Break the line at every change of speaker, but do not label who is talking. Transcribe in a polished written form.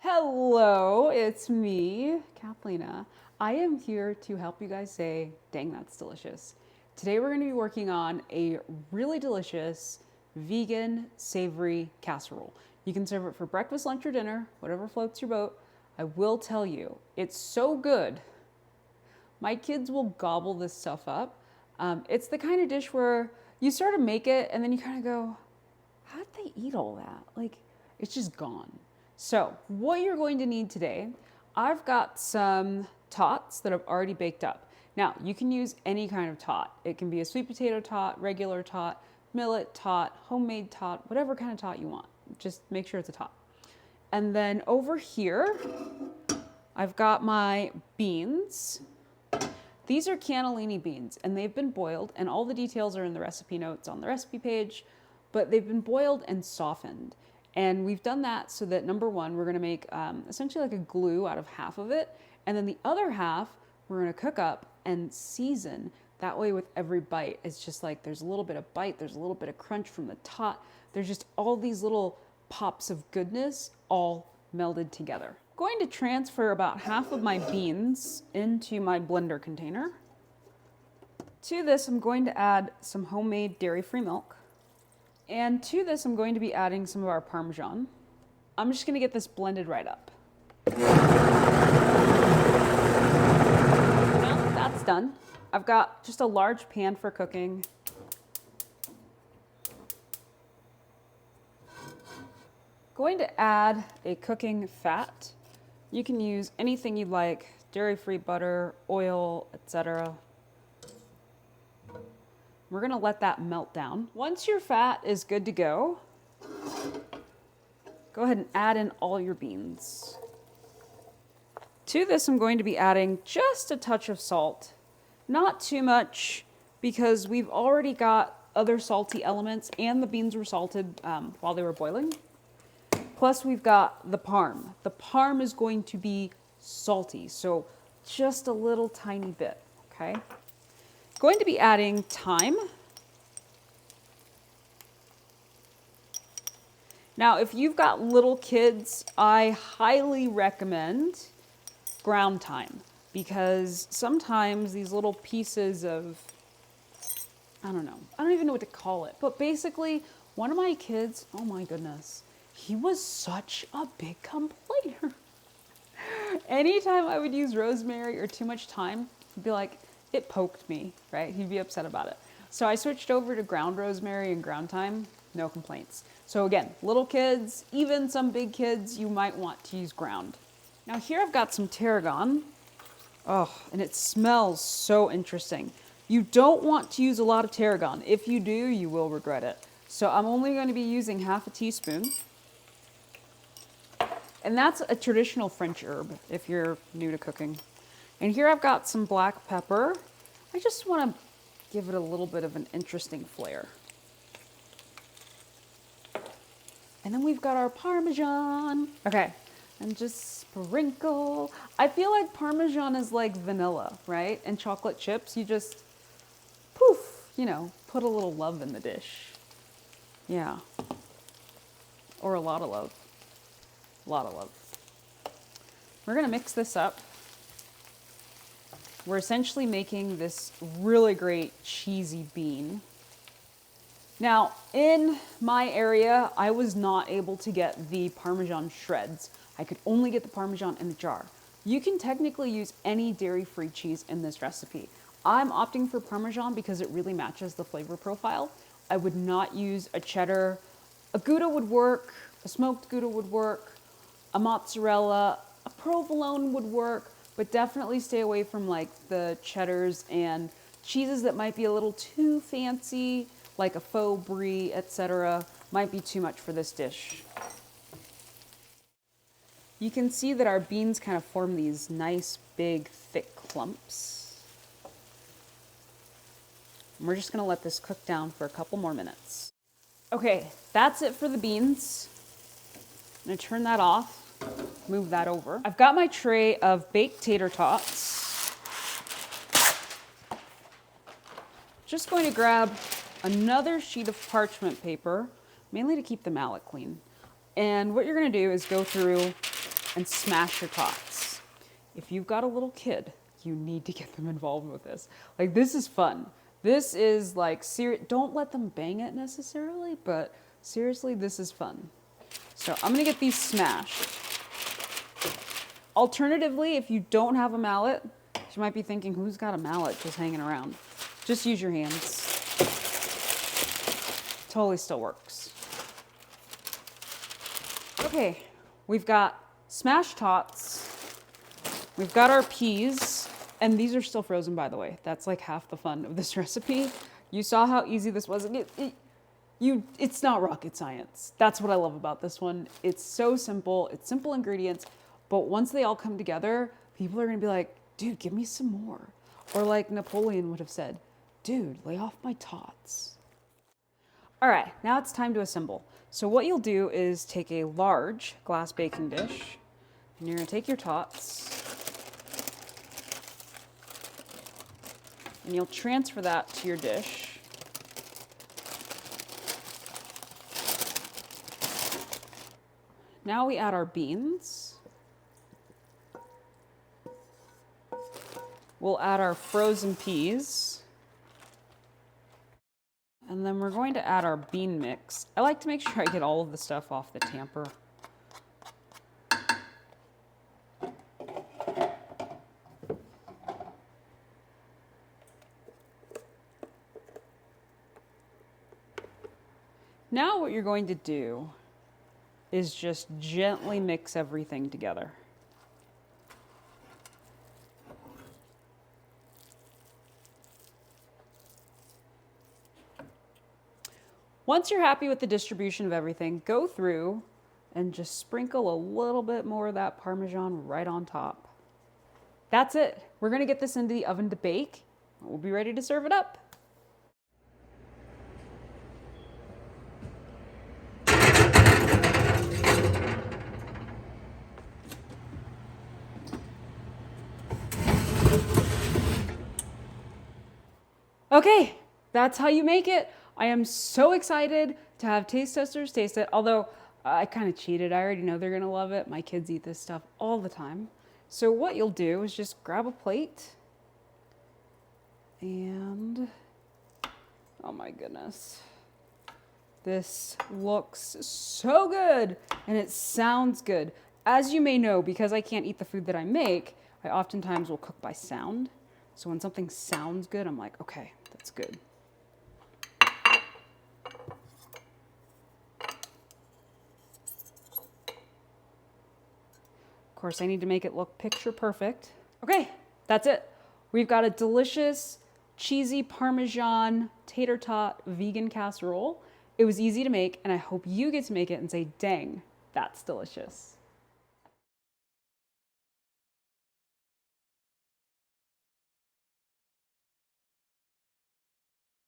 Hello, it's me, Kathlena. I am here to help you guys say, dang, that's delicious. Today we're going to be working on a really delicious vegan savory casserole. You can serve it for breakfast, lunch, or dinner, whatever floats your boat. I will tell you, it's so good. My kids will gobble this stuff up. It's the kind of dish where you sort of make it and then you kind of go, how did they eat all that? Like, it's just gone. So what you're going to need today, I've got some tots that I've already baked up. Now, you can use any kind of tot. It can be a sweet potato tot, regular tot, millet tot, homemade tot, whatever kind of tot you want. Just make sure it's a tot. And then over here, I've got my beans. These are cannellini beans, and they've been boiled, and all the details are in the recipe notes on the recipe page, but they've been boiled and softened. And we've done that so that, number one, we're gonna make essentially like a glue out of half of it, and then the other half we're gonna cook up and season. That way with every bite, it's just like there's a little bit of bite, there's a little bit of crunch from the tot, there's just all these little pops of goodness all melded together. I'm going to transfer about half of my beans into my blender container. To this, I'm going to add some homemade dairy-free milk. And to this, I'm going to be adding some of our Parmesan. I'm just gonna get this blended right up. Now that that's done, I've got just a large pan for cooking. Going to add a cooking fat. You can use anything you'd like, dairy-free butter, oil, etc. We're gonna let that melt down. Once your fat is good to go ahead and add in all your beans. To this, I'm going to be adding just a touch of salt. Not too much, because we've already got other salty elements and the beans were salted while they were boiling. Plus we've got the parm. The parm is going to be salty, so just a little tiny bit, okay? Going to be adding thyme. Now, if you've got little kids, I highly recommend ground thyme, because sometimes these little pieces of, I don't even know what to call it, but basically one of my kids, oh my goodness, he was such a big complainer. Anytime I would use rosemary or too much thyme, he'd be like, it poked me, right? He'd be upset about it. So I switched over to ground rosemary and ground thyme, no complaints. So again, little kids, even some big kids, you might want to use ground. Now here I've got some tarragon. Oh, and it smells so interesting. You don't want to use a lot of tarragon. If you do, you will regret it. So I'm only going to be using half a teaspoon. And that's a traditional French herb if you're new to cooking. And here I've got some black pepper. I just want to give it a little bit of an interesting flair. And then we've got our Parmesan. Okay, and just sprinkle. I feel like Parmesan is like vanilla, right? And chocolate chips, you just, poof, you know, put a little love in the dish. Yeah, or a lot of love. A lot of love. We're gonna mix this up. We're essentially making this really great cheesy bean. Now, in my area, I was not able to get the Parmesan shreds. I could only get the Parmesan in the jar. You can technically use any dairy-free cheese in this recipe. I'm opting for Parmesan because it really matches the flavor profile. I would not use a cheddar. A Gouda would work, a smoked Gouda would work, a mozzarella, a provolone would work, but definitely stay away from like the cheddars and cheeses that might be a little too fancy, like a faux brie, etc. Might be too much for this dish. You can see that our beans kind of form these nice, big, thick clumps. And we're just gonna let this cook down for a couple more minutes. Okay, that's it for the beans. I'm gonna turn that off. Move that over. I've got my tray of baked tater tots. Just going to grab another sheet of parchment paper, mainly to keep the mallet clean. And what you're gonna do is go through and smash your tots. If you've got a little kid, you need to get them involved with this. Like, this is fun. This is like, don't let them bang it necessarily, but seriously, this is fun. So I'm gonna get these smashed. Alternatively, if you don't have a mallet, you might be thinking, who's got a mallet just hanging around? Just use your hands. Totally still works. Okay, we've got smashed tots. We've got our peas, and these are still frozen, by the way. That's like half the fun of this recipe. You saw how easy this was. It's not rocket science. That's what I love about this one. It's so simple. It's simple ingredients, but once they all come together, people are gonna be like, dude, give me some more. Or like Napoleon would have said, dude, lay off my tots. All right, now it's time to assemble. So what you'll do is take a large glass baking dish, and you're gonna take your tots, and you'll transfer that to your dish. Now we add our beans. We'll add our frozen peas. And then we're going to add our bean mix. I like to make sure I get all of the stuff off the tamper. Now what you're going to do is just gently mix everything together. Once you're happy with the distribution of everything, go through and just sprinkle a little bit more of that Parmesan right on top. That's it. We're gonna get this into the oven to bake. We'll be ready to serve it up. Okay, that's how you make it. I am so excited to have taste testers taste it, although I kind of cheated. I already know they're gonna love it. My kids eat this stuff all the time. So what you'll do is just grab a plate and, oh my goodness. This looks so good and it sounds good. As you may know, because I can't eat the food that I make, I oftentimes will cook by sound. So when something sounds good, I'm like, okay, that's good. Of course, I need to make it look picture perfect. Okay, that's it. We've got a delicious, cheesy Parmesan tater tot vegan casserole. It was easy to make, and I hope you get to make it and say, dang, that's delicious.